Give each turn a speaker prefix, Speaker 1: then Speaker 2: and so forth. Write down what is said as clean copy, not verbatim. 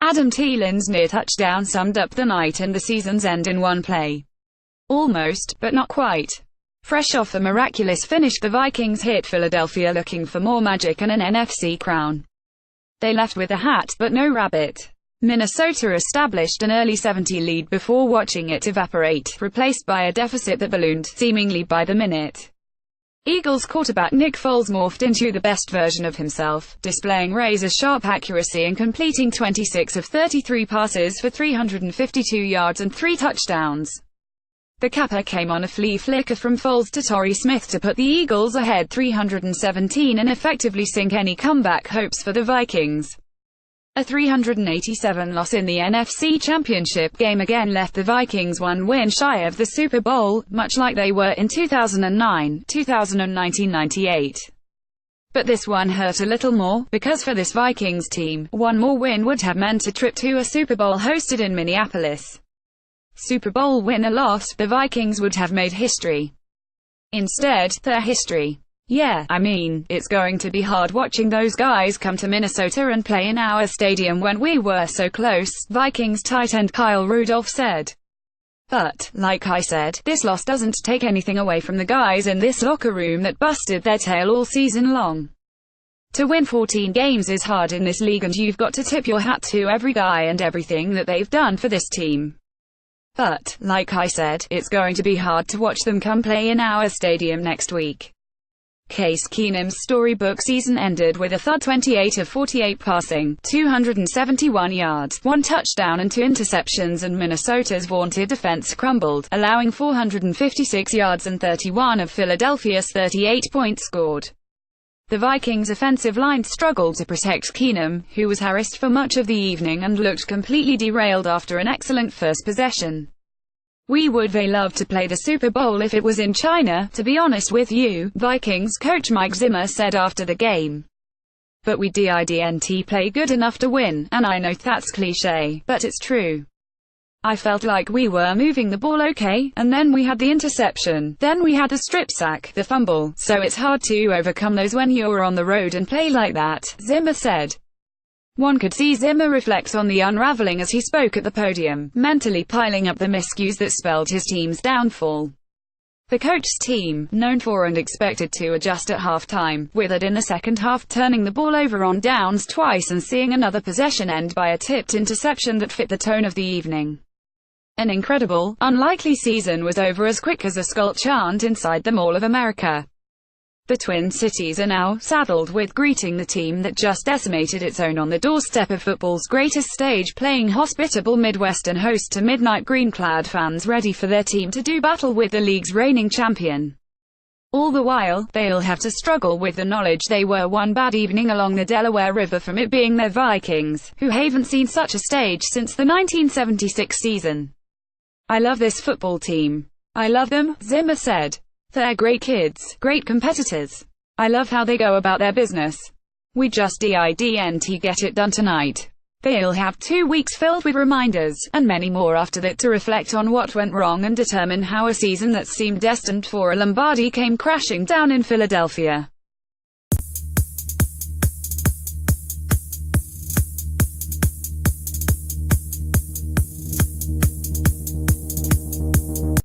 Speaker 1: Adam Thielen's near touchdown summed up the night and the season's end in one play. Almost, but not quite. Fresh off a miraculous finish, the Vikings hit Philadelphia looking for more magic and an NFC crown. They left with a hat, but no rabbit. Minnesota established an early 70 lead before watching it evaporate, replaced by a deficit that ballooned, seemingly by the minute. Eagles quarterback Nick Foles morphed into the best version of himself, displaying razor-sharp accuracy and completing 26 of 33 passes for 352 yards and 3 touchdowns. The capper came on a flea flicker from Foles to Torrey Smith to put the Eagles ahead 317 and effectively sink any comeback hopes for the Vikings. A 387 loss in the NFC Championship game again left the Vikings one win shy of the Super Bowl, much like they were in 2009, 1998. But this one hurt a little more, because for this Vikings team, one more win would have meant a trip to a Super Bowl hosted in Minneapolis. Super Bowl win or loss, the Vikings would have made history. Instead, their history. Yeah, I mean, it's going to be hard watching those guys come to Minnesota and play in our stadium when we were so close, Vikings tight end Kyle Rudolph said. But, like I said, this loss doesn't take anything away from the guys in this locker room that busted their tail all season long. To win 14 games is hard in this league, and you've got to tip your hat to every guy and everything that they've done for this team. But, like I said, it's going to be hard to watch them come play in our stadium next week. Case Keenum's storybook season ended with a thud 28 of 48 passing, 271 yards, 1 touchdown and 2 interceptions, and Minnesota's vaunted defense crumbled, allowing 456 yards and 31 of Philadelphia's 38 points scored. The Vikings' offensive line struggled to protect Keenum, who was harassed for much of the evening and looked completely derailed after an excellent first possession. We would love to play the Super Bowl if it was in China, to be honest with you, Vikings coach Mike Zimmer said after the game. But we didn't play good enough to win, and I know that's cliché, but it's true. I felt like we were moving the ball okay, and then we had the interception, then we had the strip sack, the fumble, so it's hard to overcome those when you're on the road and play like that, Zimmer said. One could see Zimmer reflect on the unraveling as he spoke at the podium, mentally piling up the miscues that spelled his team's downfall. The coach's team, known for and expected to adjust at halftime, withered in the second half, turning the ball over on downs twice and seeing another possession end by a tipped interception that fit the tone of the evening. An incredible, unlikely season was over as quick as a skull chant inside the Mall of America. The Twin Cities are now saddled with greeting the team that just decimated its own on the doorstep of football's greatest stage, playing hospitable Midwestern host to midnight green-clad fans ready for their team to do battle with the league's reigning champion. All the while, they'll have to struggle with the knowledge they were one bad evening along the Delaware River from it being their Vikings, who haven't seen such a stage since the 1976 season. I love this football team. I love them, Zimmer said. They're great kids, great competitors. I love how they go about their business. We just didn't get it done tonight. They'll have 2 weeks filled with reminders, and many more after that, to reflect on what went wrong and determine how a season that seemed destined for a Lombardi came crashing down in Philadelphia.